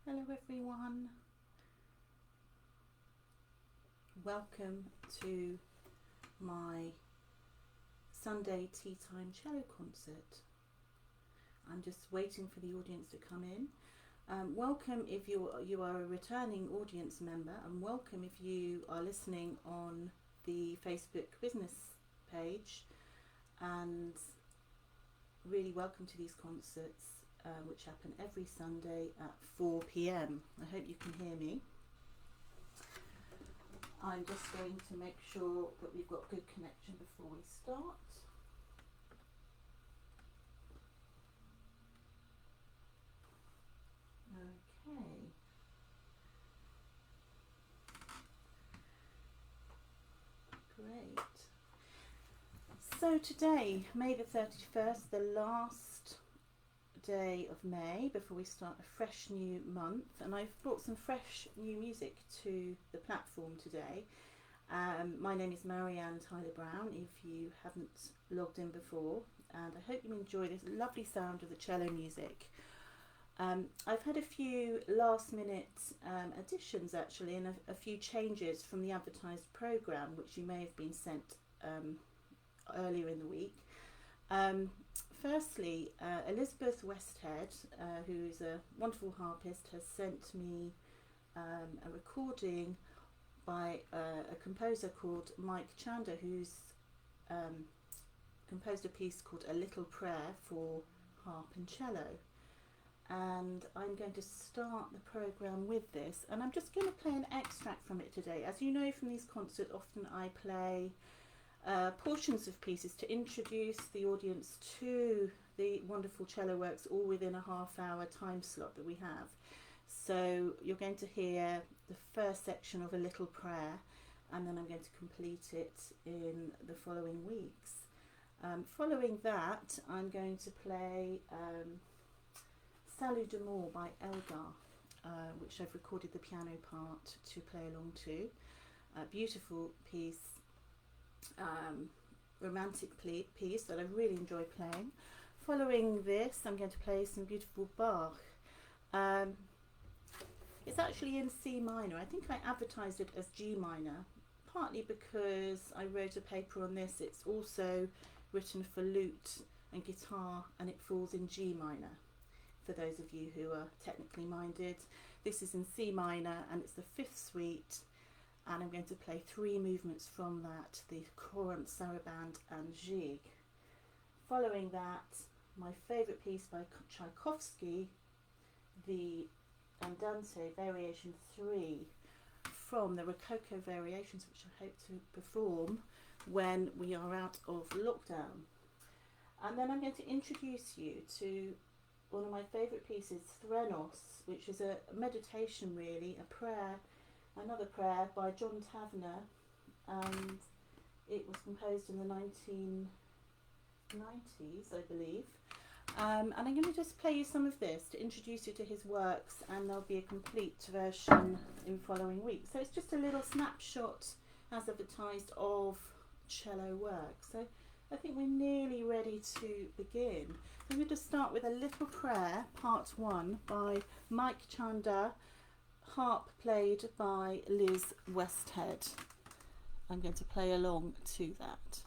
Hello everyone, welcome to my Sunday tea time cello concert. I'm just waiting for the audience to come in. Welcome if you are a returning audience member, and welcome if you are listening on the Facebook business page, and really welcome to these concerts which happen every Sunday at 4 p.m. I hope you can hear me. I'm just going to make sure that we've got good connection before we start. Okay. Great. So today, May the 31st, the last day of May before we start a fresh new month, and I've brought some fresh new music to the platform today. My name is Marianne Tyler Brown, if you haven't logged in before, and I hope you enjoy this lovely sound of the cello music. I've had a few last minute additions actually, and a few changes from the advertised programme which you may have been sent earlier in the week. Firstly, Elizabeth Westhead, who is a wonderful harpist, has sent me a recording by a composer called Mike Chanda, who's composed a piece called A Little Prayer for harp and cello. And I'm going to start the programme with this, and I'm just going to play an extract from it today. As you know from these concerts, often I play portions of pieces to introduce the audience to the wonderful cello works, all within a half-hour time slot that we have. So you're going to hear the first section of A Little Prayer, and then I'm going to complete it in the following weeks. Following that, I'm going to play Salut d'Amour by Elgar, which I've recorded the piano part to play along to. A beautiful piece, romantic piece that I really enjoy playing. Following this, I'm going to play some beautiful Bach. It's actually in C minor. I think I advertised it as G minor, partly because I wrote a paper on this. It's also written for lute and guitar, and it falls in G minor. For those of you who are technically minded, this is in C minor, and it's the fifth suite. And I'm going to play three movements from that, the Courant, Sarabande and Gigue. Following that, my favourite piece by Tchaikovsky, the Andante Variation 3 from the Rococo Variations, which I hope to perform when we are out of lockdown. And then I'm going to introduce you to one of my favourite pieces, Threnos, which is a meditation really, a prayer, another prayer by John Tavener, and it was composed in the 1990s, I believe. And I'm going to just play you some of this to introduce you to his works, and there'll be a complete version in following weeks. So it's just a little snapshot, as advertised, of cello work. So I think we're nearly ready to begin. I'm going to start with A Little Prayer, Part 1, by Mike Chanda, harp played by Liz Westhead. I'm going to play along to that.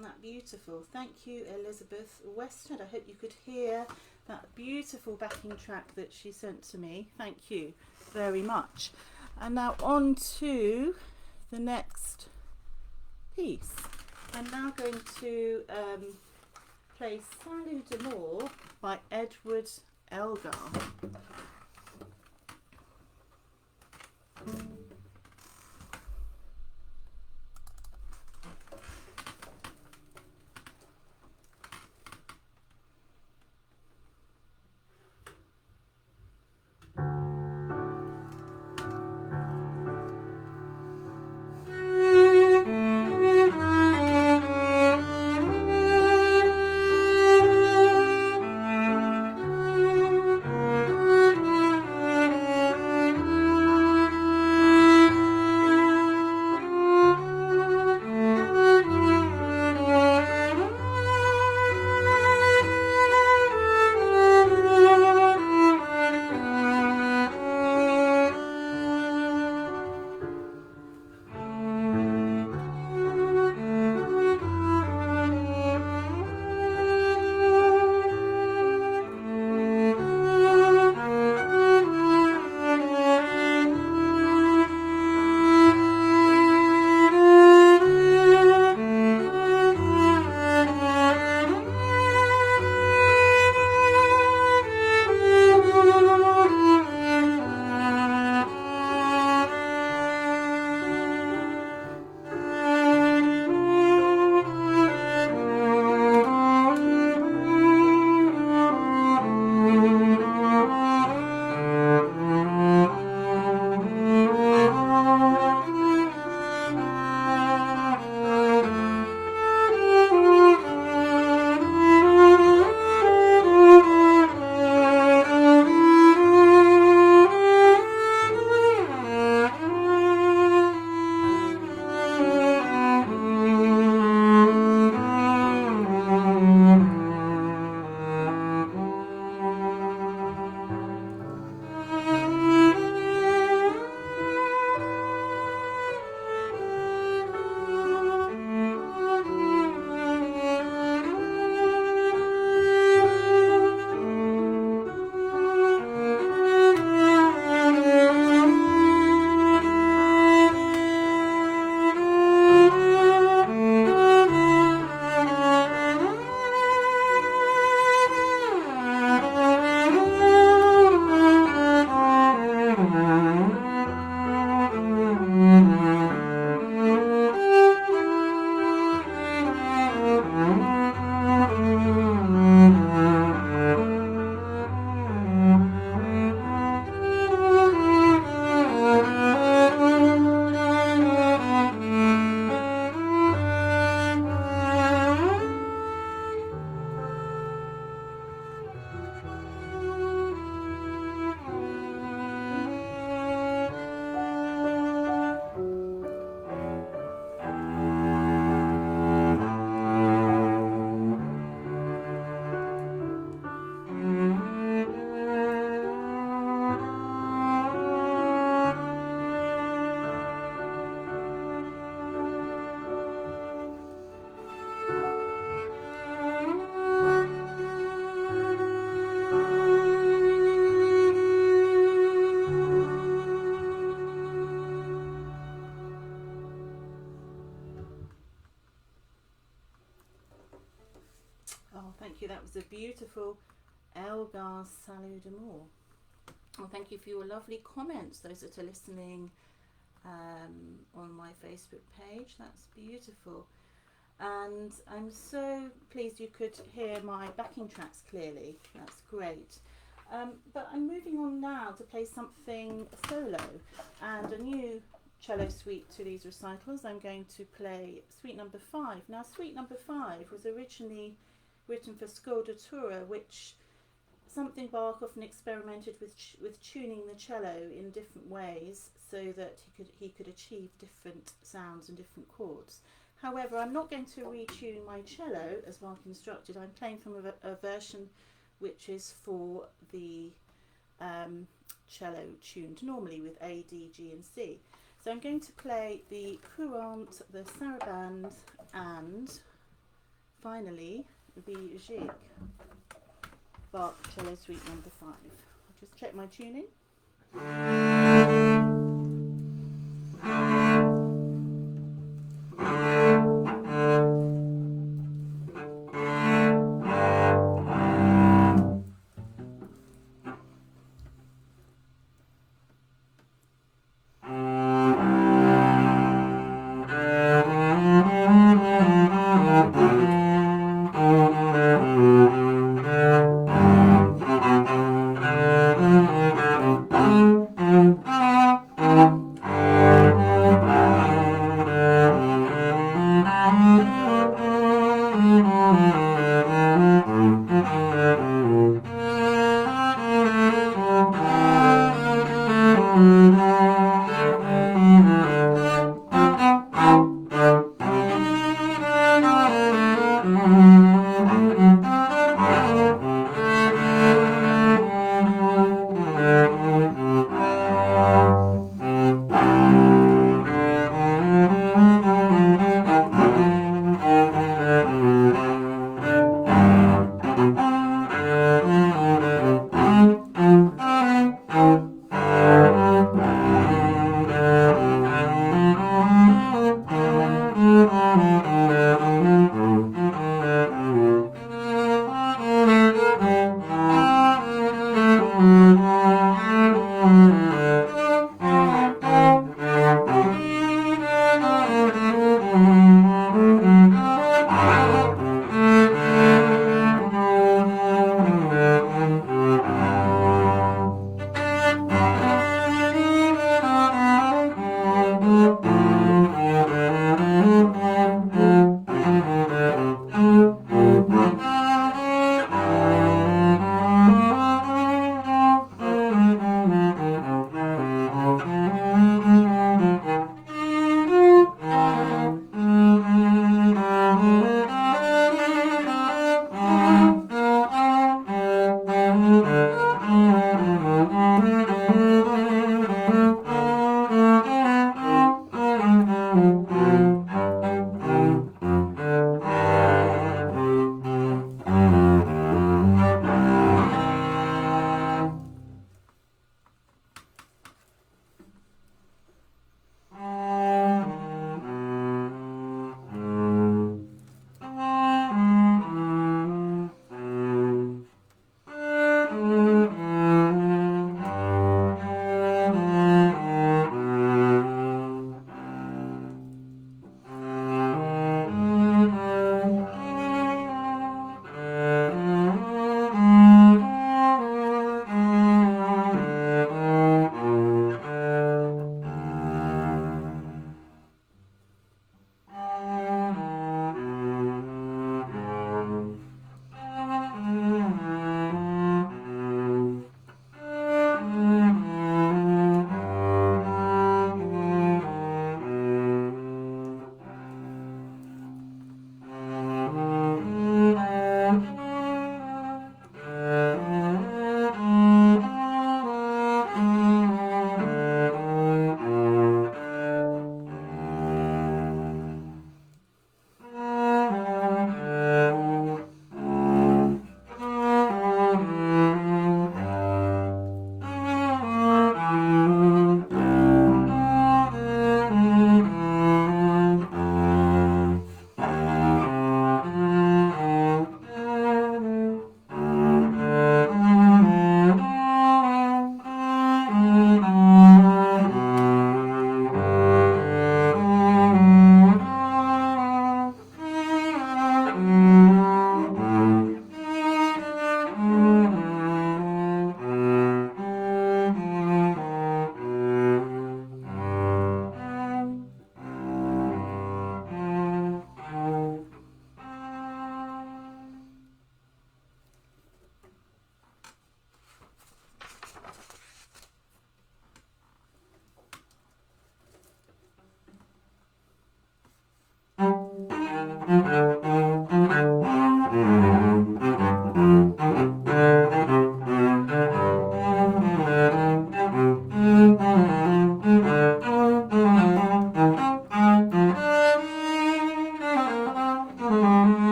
Isn't that beautiful? Thank you, Elizabeth Westhead. I hope you could hear that beautiful backing track that she sent to me. Thank you very much. And now on to the next piece. I'm now going to play Salut d'Amour by Edward Elgar. Oh, thank you. That was a beautiful Elgar's Salut d'Amour. Well, thank you for your lovely comments, those that are listening on my Facebook page. That's beautiful. And I'm so pleased you could hear my backing tracks clearly. That's great. But I'm moving on now to play something solo and a new cello suite to these recitals. I'm going to play Suite Number 5. Now, Suite Number 5 was originally written for scoldatura, which something Bach often experimented with tuning the cello in different ways so that he could achieve different sounds and different chords. However, I'm not going to retune my cello as Bach instructed. I'm playing from a version which is for the cello tuned normally with A, D, G and C. So I'm going to play the courante, the sarabande and finally, the AgeUk Bach Cello Suite number 5. I'll just check my tuning.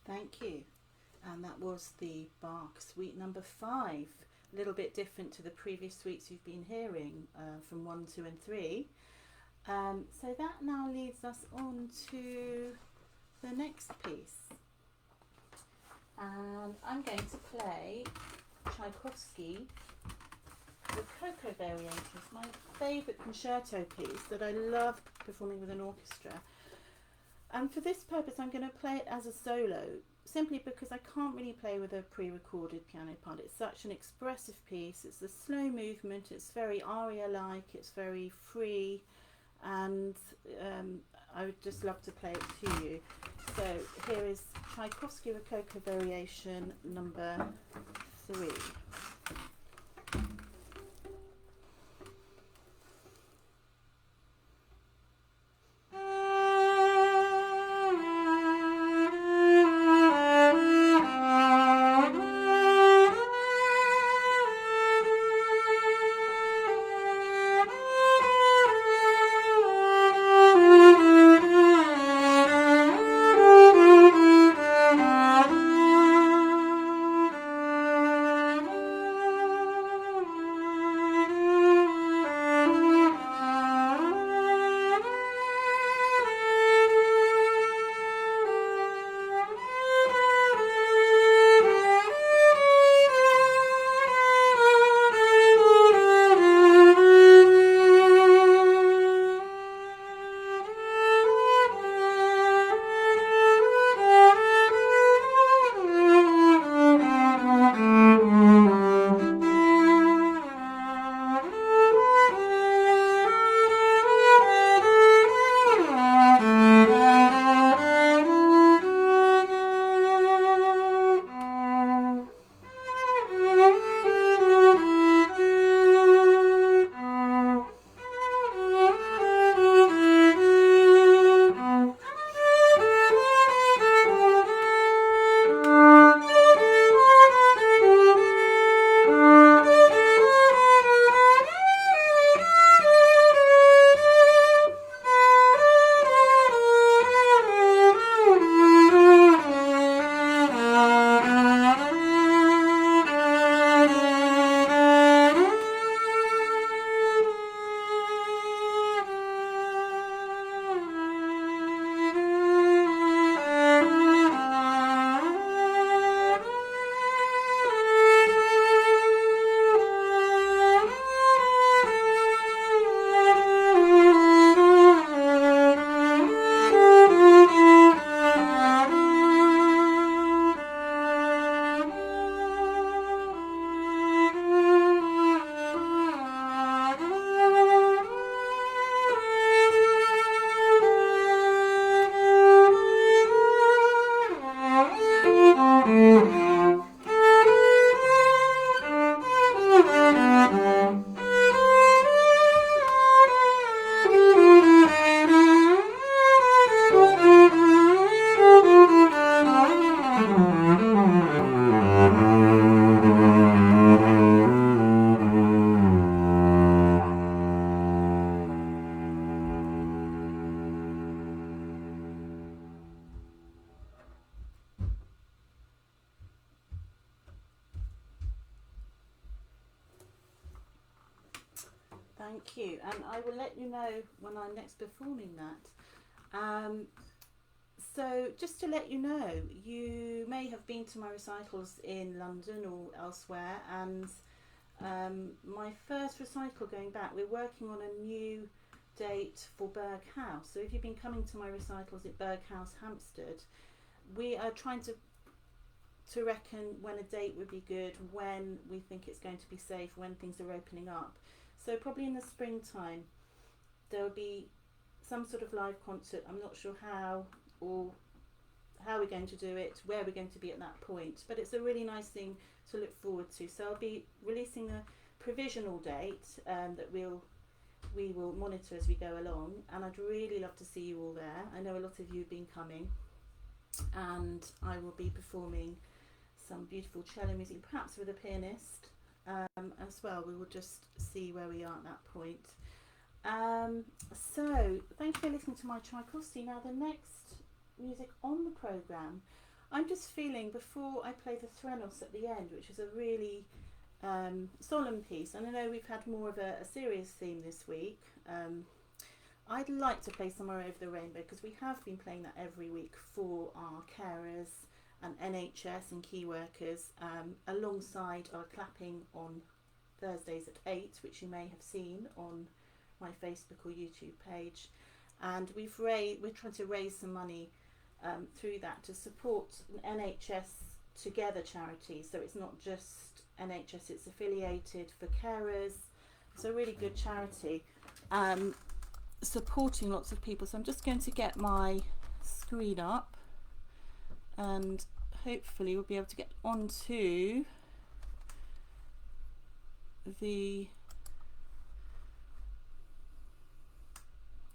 Thank you. And that was the Bach Suite number 5. A little bit different to the previous suites you've been hearing from 1, 2 and 3. So that now leads us on to the next piece. And I'm going to play Tchaikovsky, the Coco Variation. It's my favourite concerto piece that I love performing with an orchestra. And for this purpose I'm going to play it as a solo, simply because I can't really play with a pre-recorded piano part. It's such an expressive piece, it's a slow movement, it's very aria-like, it's very free, and I would just love to play it to you. So here is Tchaikovsky Rococo Variation number 3. Thank you, and I will let you know when I'm next performing that. So just to let you know, you may have been to my recitals in London or elsewhere, and my first recital going back, we're working on a new date for Berg House. So if you've been coming to my recitals at Berg House, Hampstead, we are trying to reckon when a date would be good, when we think it's going to be safe, when things are opening up. So probably in the springtime there will be some sort of live concert. I'm not sure how or how we're going to do it, where we're going to be at that point, but it's a really nice thing to look forward to. So I'll be releasing a provisional date that we will monitor as we go along, and I'd really love to see you all there. I know a lot of you have been coming, and I will be performing some beautiful cello music, perhaps with a pianist as well. We will just see where we are at that point. So thank you for listening to my Tchaikovsky. Now the next music on the programme, I'm just feeling, before I play the Threnos at the end, which is a really solemn piece, and I know we've had more of a serious theme this week, I'd like to play Somewhere Over the Rainbow, because we have been playing that every week for our carers and NHS and key workers, alongside our clapping on Thursdays at 8, which you may have seen on my Facebook or YouTube page. And we're trying to raise some money through that to support an NHS Together charity. So it's not just NHS, it's affiliated for carers. It's a really good charity, supporting lots of people. So I'm just going to get my screen up, and hopefully we'll be able to get onto the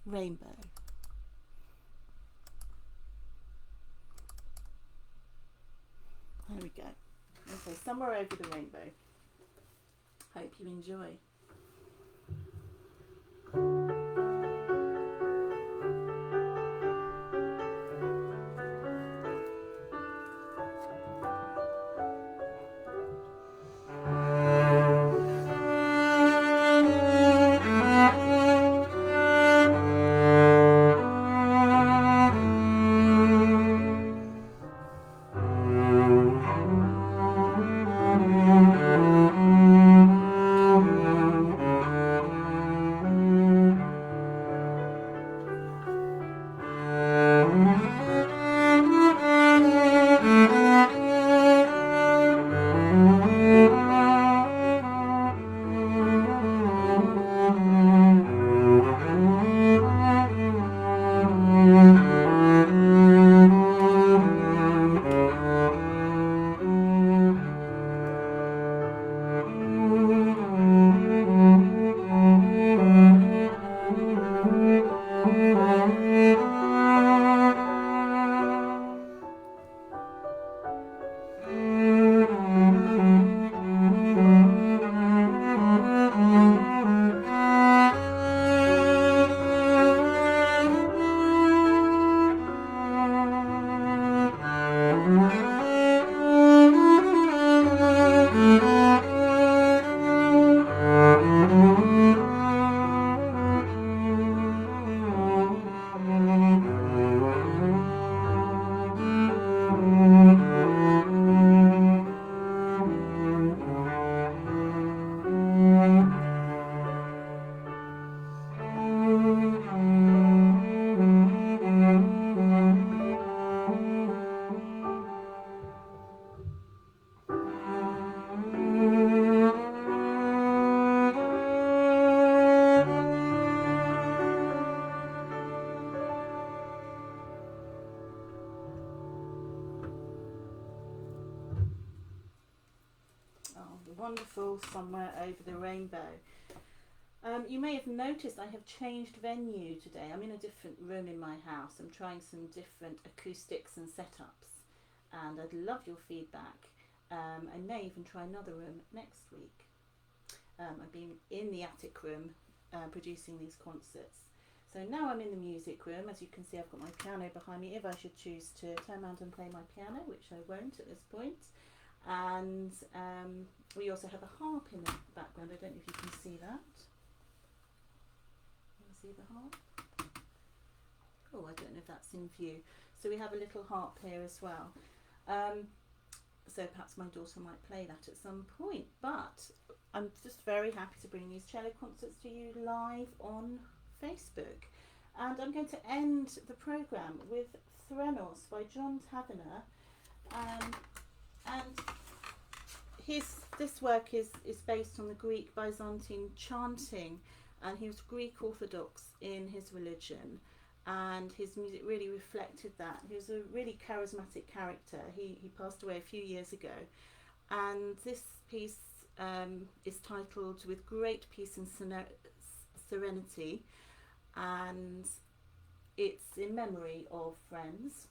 rainbow. There we go. Okay, Somewhere Over the Rainbow. Hope you enjoy. Wonderful Somewhere Over the Rainbow. You may have noticed I have changed venue today. I'm in a different room in my house. I'm trying some different acoustics and setups, and I'd love your feedback. I may even try another room next week. I've been in the attic room producing these concerts. So now I'm in the music room. As you can see, I've got my piano behind me, if I should choose to turn around and play my piano, which I won't at this point. And we also have a harp in the background. I don't know if you can see that. Can you see the harp? Oh, I don't know if that's in view. So we have a little harp here as well. So perhaps my daughter might play that at some point. But I'm just very happy to bring these cello concerts to you live on Facebook. And I'm going to end the programme with Threnos by John Taverner. And this work is based on the Greek Byzantine chanting, and he was Greek Orthodox in his religion, and his music really reflected that. He was a really charismatic character. He passed away a few years ago, and this piece is titled With Great Peace and Serenity, and it's in memory of friends.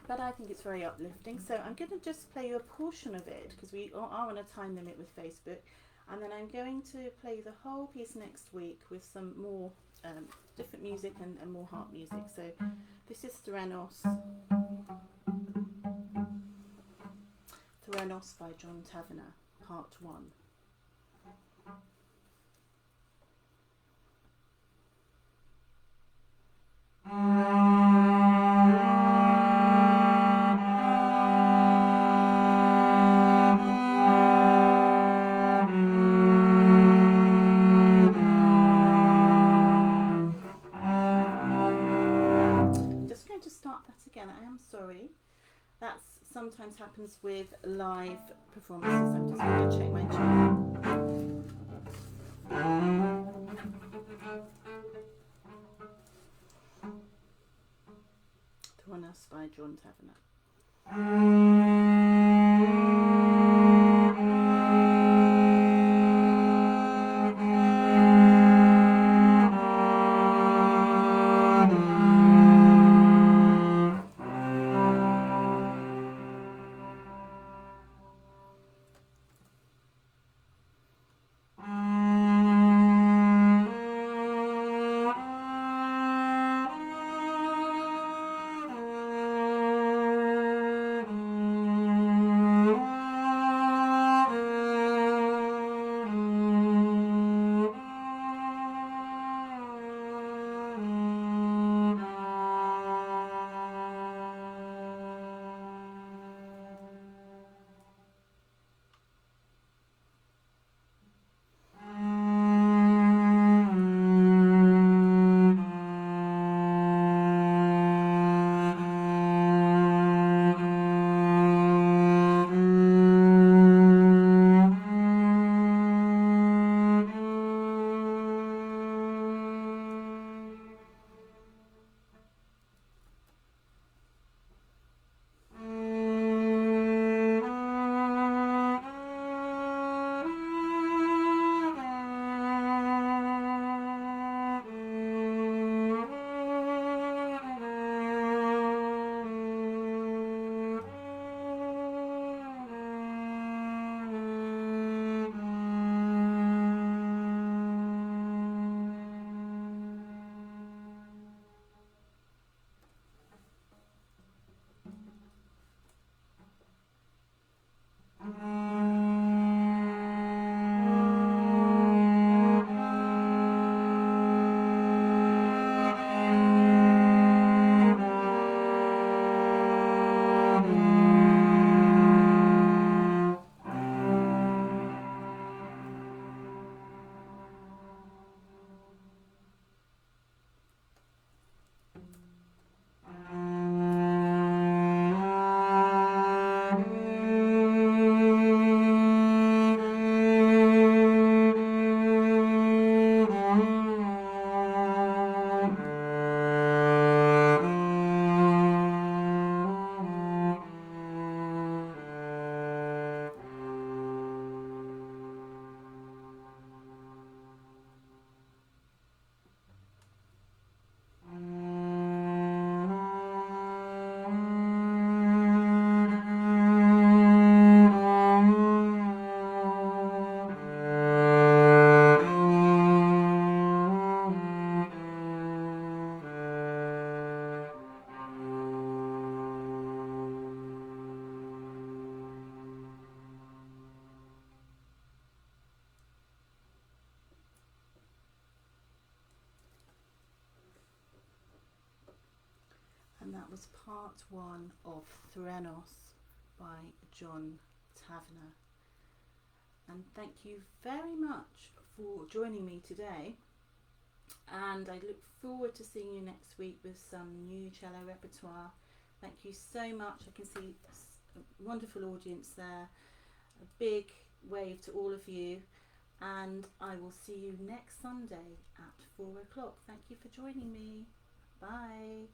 but I think it's very uplifting. So I'm going to just play you a portion of it because we are on a time limit with Facebook, and then I'm going to play the whole piece next week with some more different music and more harp music. So this is Theranos by John Tavener, Part 1. Just going to start that again. I am sorry. That sometimes happens with live performances. I'm just going to check my tune. Theranos by John Tavener. And that was part 1 of Theranos by John Tavener. And thank you very much for joining me today. And I look forward to seeing you next week with some new cello repertoire. Thank you so much. I can see a wonderful audience there. A big wave to all of you. And I will see you next Sunday at 4 o'clock. Thank you for joining me. Bye.